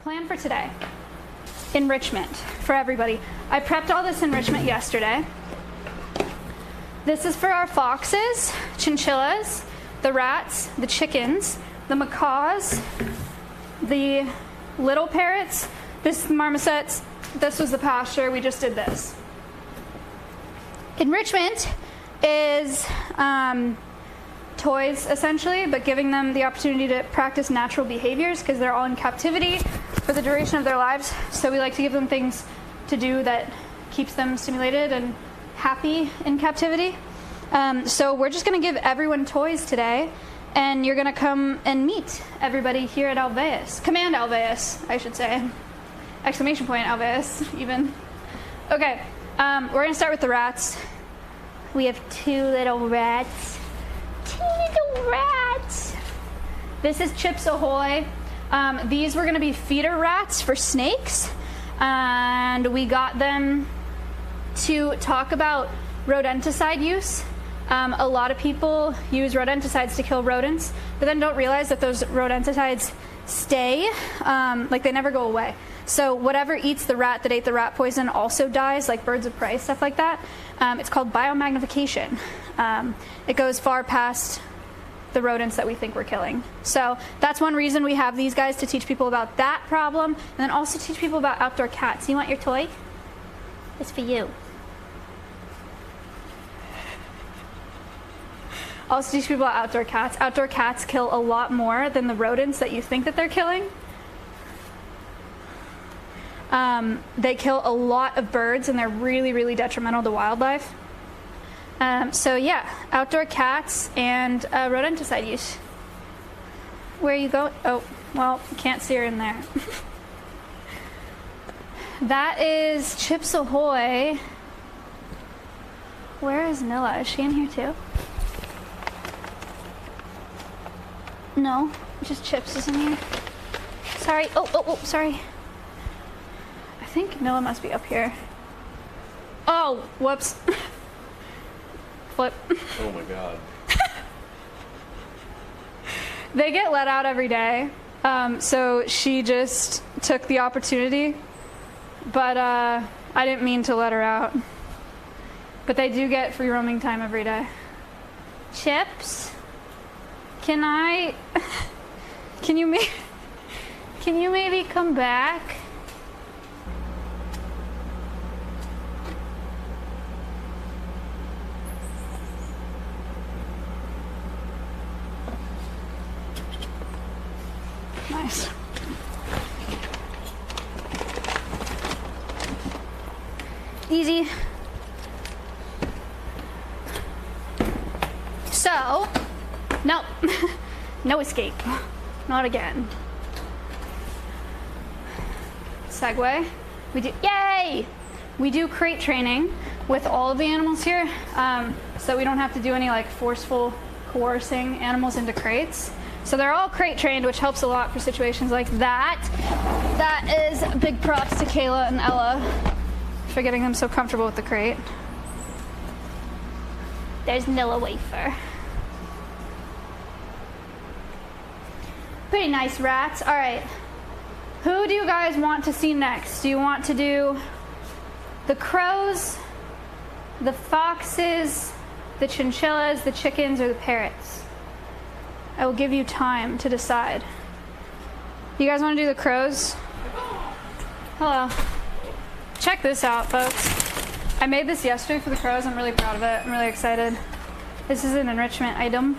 Plan for today. Enrichment for everybody. I prepped all this enrichment yesterday. This is for our foxes, chinchillas, the rats, the chickens, the macaws, the little parrots, this is the marmosets, this was the pasture, we just did this. Enrichment is toys essentially, but giving them the opportunity to practice natural behaviors because they're all in captivity for the duration of their lives. So we like to give them things to do that keeps them stimulated and happy in captivity. So we're just going to give everyone toys today, and you're going to come and meet everybody here at Alveus. Command Alveus, I should say. Exclamation point Alveus, even. Okay, we're going to start with the rats. We have two little rats. Two little rats. This is Chips Ahoy. These were going to be feeder rats for snakes, and we got them to talk about rodenticide use. A lot of people use rodenticides to kill rodents, but then don't realize that those rodenticides stay, like they never go away. So whatever eats the rat that ate the rat poison also dies, like birds of prey, stuff like that. It's called biomagnification. It goes far past the rodents that we think we're killing. So that's one reason we have these guys, to teach people about that problem, and then also teach people about outdoor cats. You want your toy? It's for you. Also teach people about outdoor cats. Outdoor cats kill a lot more than the rodents that you think that they're killing. They kill a lot of birds, and they're really, really detrimental to wildlife. So yeah, outdoor cats and rodenticide use. Where are you going? Oh, well, can't see her in there. That is Chips Ahoy. Where is Nilla? Is she in here too? No, just Chips is in here. Sorry. Oh, sorry. I think Nilla must be up here. Oh, whoops. Flip. Oh my god. They get let out every day, so she just took the opportunity, but I didn't mean to let her out. But they do get free roaming time every day. Chips, can you maybe come back? Nice. Easy. So, no, no escape. Not again. Segue. Yay! We do crate training with all of the animals here, so we don't have to do any like forceful coercing animals into crates. So they're all crate trained, which helps a lot for situations like that. That is big props to Kayla and Ella for getting them so comfortable with the crate. There's Nilla Wafer. Pretty nice rats. All right. Who do you guys want to see next? Do you want to do the crows, the foxes, the chinchillas, the chickens, or the parrots? I will give you time to decide. You guys want to do the crows? Hello. Check this out, folks. I made this yesterday for the crows. I'm really proud of it. I'm really excited. This is an enrichment item.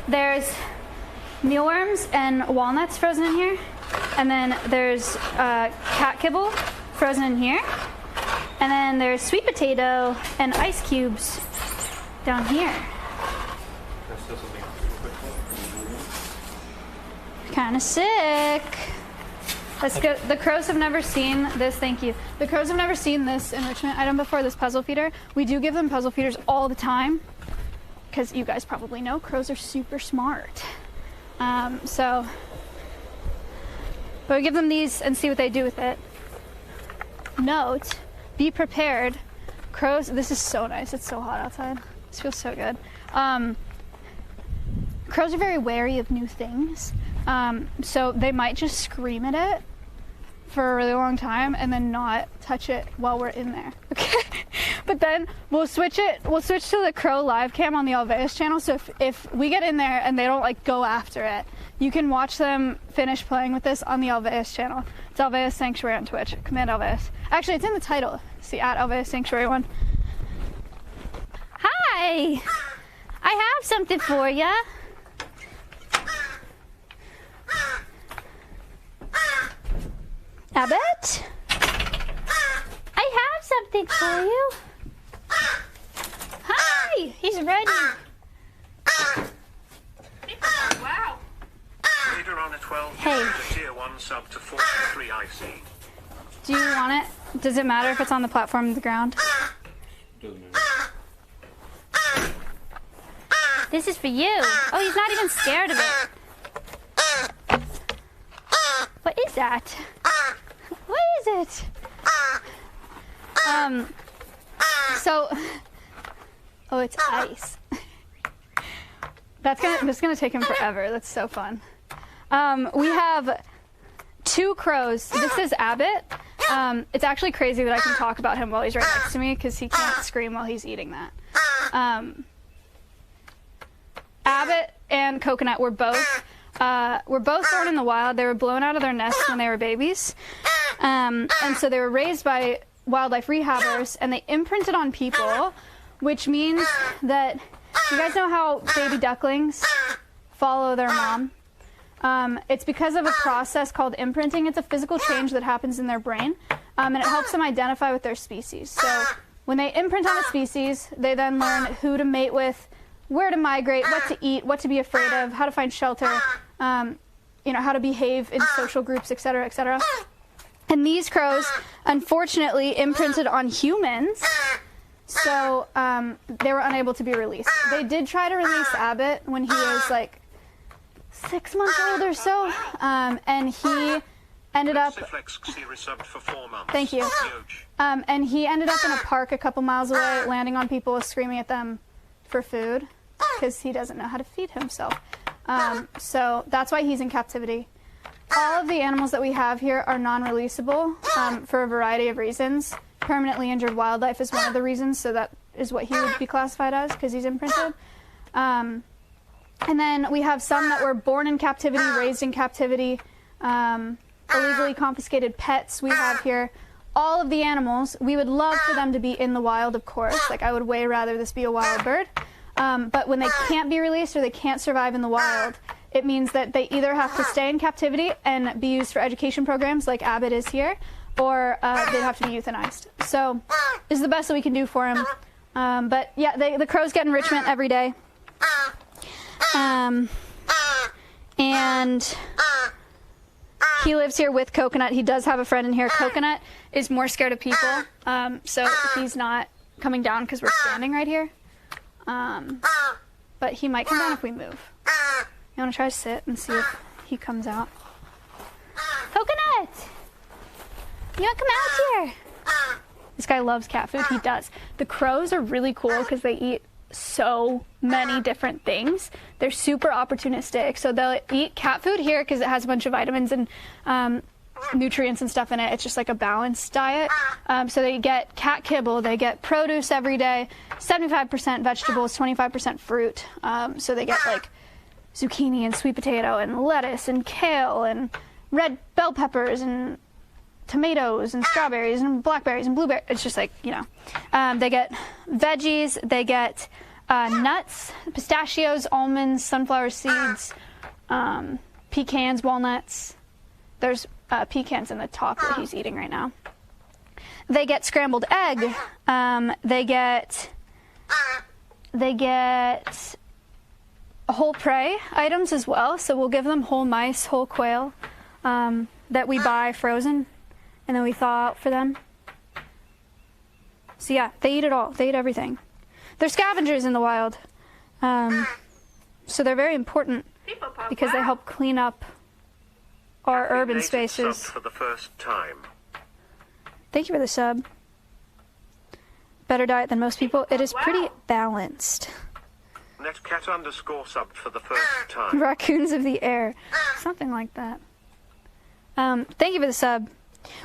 There's mealworms and walnuts frozen in here. And then there's cat kibble frozen in here. And then there's sweet potato and ice cubes down here. Kind of sick. Let's go. The crows have never seen this. Thank you. The crows have never seen this enrichment item before, this puzzle feeder. We do give them puzzle feeders all the time because you guys probably know crows are super smart. But we give them these and see what they do with it. Note, be prepared. Crows, this is so nice. It's so hot outside. This feels so good. Crows are very wary of new things. So they might just scream at it for a really long time and then not touch it while we're in there. Okay. But then we'll switch to the crow live cam on the Alveus channel. So if we get in there and they don't like go after it, you can watch them finish playing with this on the Alveus channel. It's Alveus Sanctuary on Twitch. Command Alveus. Actually, it's in the title. See, at Alveus Sanctuary 1. Hi! I have something for ya. Abbott? I have something for you. Hi! He's ready. Wow. Leader on a 12. Hey. Tier 1 sub to 43 IC. Do you want it? Does it matter if it's on the platform or the ground? Doesn't matter. This is for you. Oh, he's not even scared of it. What is that? What is it? Oh, it's ice. This is gonna take him forever. That's so fun. We have 2 crows. This is Abbott. It's actually crazy that I can talk about him while he's right next to me because he can't scream while he's eating that. Abbott and Coconut were both born in the wild. They were blown out of their nests when they were babies. And so they were raised by wildlife rehabbers, and they imprinted on people, which means that, you guys know how baby ducklings follow their mom? It's because of a process called imprinting. It's a physical change that happens in their brain, and it helps them identify with their species. So when they imprint on a species, they then learn who to mate with, where to migrate, what to eat, what to be afraid of, how to find shelter, how to behave in social groups, etc., etc. And these crows, unfortunately, imprinted on humans, so they were unable to be released. They did try to release Abbott when he was like 6 months old or so, and he ended up. Thank you. And he ended up in a park a couple miles away, landing on people, screaming at them for food because he doesn't know how to feed himself. So that's why he's in captivity. All of the animals that we have here are non-releasable for a variety of reasons. Permanently injured wildlife is one of the reasons, so that is what he would be classified as because he's imprinted. And then we have some that were born in captivity, raised in captivity, illegally confiscated pets we have here. All of the animals, we would love for them to be in the wild, of course. Like, I would way rather this be a wild bird. But when they can't be released or they can't survive in the wild, it means that they either have to stay in captivity and be used for education programs like Abbott is here, or they have to be euthanized. So this is the best that we can do for him. But yeah, the crows get enrichment every day. And he lives here with Coconut. He does have a friend in here. Coconut is more scared of people, so he's not coming down because we're standing right here. But he might come down if we move. You want to try to sit and see if he comes out? Coconut! You want to come out here? This guy loves cat food. He does. The crows are really cool because they eat so many different things. They're super opportunistic. So they'll eat cat food here because it has a bunch of vitamins and nutrients and stuff in it. It's just like a balanced diet. So they get cat kibble. They get produce every day. 75% vegetables, 25% fruit. So they get like zucchini and sweet potato and lettuce and kale and red bell peppers and tomatoes and strawberries and blackberries and blueberries. It's just like, they get veggies, they get nuts, pistachios, almonds, sunflower seeds, pecans, walnuts. There's pecans in the top that he's eating right now. They get scrambled egg. They get whole prey items as well. So we'll give them whole mice, whole quail that we buy frozen, and then we thaw out for them. So yeah, they eat it all. They eat everything. They're scavengers in the wild. So they're very important because they help clean up our urban spaces. For the first time. Thank you for the sub. Better diet than most people. It is pretty balanced. Netcat underscore subbed for the first time. Raccoons of the air. Something like that. Thank you for the sub.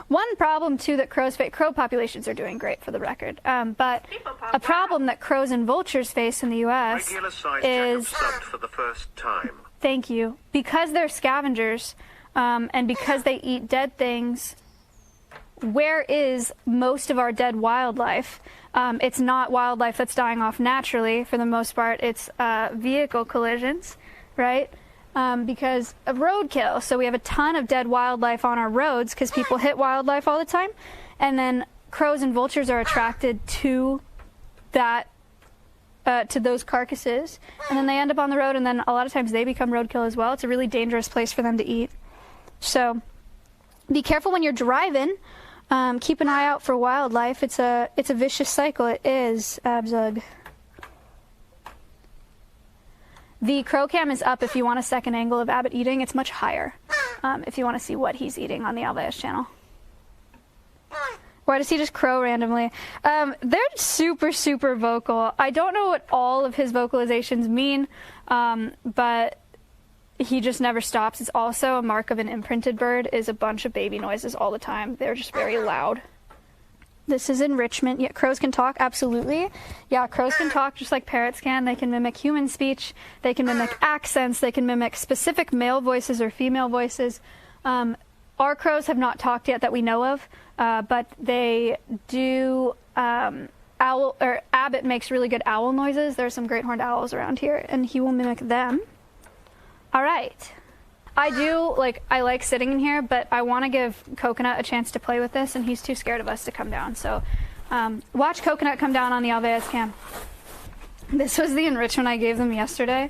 One problem, too, that crow populations are doing great, for the record. But a problem that crows and vultures face in the U.S. Regular size is... Jacob subbed for the first time. Thank you. Because they're scavengers, and because they eat dead things, where is most of our dead wildlife? It's not wildlife that's dying off naturally, for the most part. It's vehicle collisions, right? Because of roadkill. So we have a ton of dead wildlife on our roads because people hit wildlife all the time. And then crows and vultures are attracted to that, to those carcasses. And then they end up on the road, and then a lot of times they become roadkill as well. It's a really dangerous place for them to eat. So be careful when you're driving. Keep an eye out for wildlife. It's a vicious cycle. It is, Abzug. The crow cam is up if you want a second angle of Abbott eating. It's much higher if you want to see what he's eating on the Alveus channel. Why does he just crow randomly? They're super, super vocal. I don't know what all of his vocalizations mean, but he just never stops. It's also a mark of an imprinted bird, is a bunch of baby noises all the time. They're just very loud. This is enrichment. Yeah, crows can talk, absolutely. Yeah, crows can talk just like parrots can. They can mimic human speech. They can mimic accents. They can mimic specific male voices or female voices. Our crows have not talked yet that we know of, but they do. Abbott makes really good owl noises. There are some great horned owls around here, and he will mimic them. All right. I like sitting in here, but I want to give Coconut a chance to play with this, and he's too scared of us to come down. So watch Coconut come down on the Alveus cam. This was the enrichment I gave them yesterday.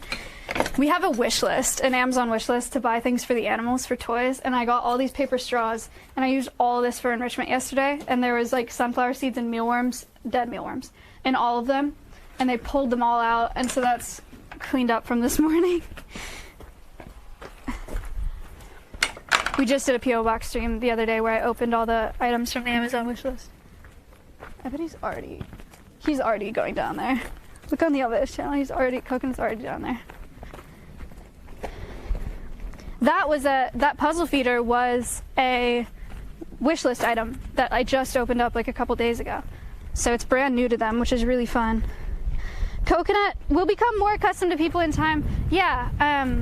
We have a wish list, an Amazon wish list to buy things for the animals for toys, and I got all these paper straws, and I used all this for enrichment yesterday, and there was like sunflower seeds and mealworms, dead mealworms, in all of them, and they pulled them all out, and so that's cleaned up from this morning. We just did a P.O. Box stream the other day where I opened all the items from the Amazon wish list. I bet he's already going down there. Look on the Alveus channel, Coconut's already down there. That puzzle feeder was a wish list item that I just opened up like a couple days ago. So it's brand new to them, which is really fun. Coconut will become more accustomed to people in time. Yeah,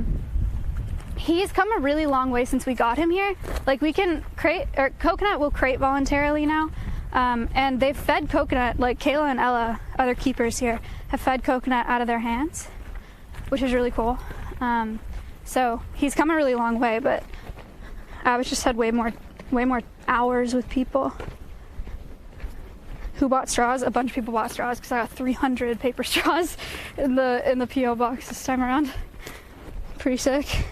he's come a really long way since we got him here. Like Coconut will crate voluntarily now. And they've fed Coconut, like Kayla and Ella, other keepers here, have fed Coconut out of their hands, which is really cool. So he's come a really long way, but Abbott just had way more hours with people. Who bought straws? A bunch of people bought straws because I got 300 paper straws in the P.O. box this time around. Pretty sick.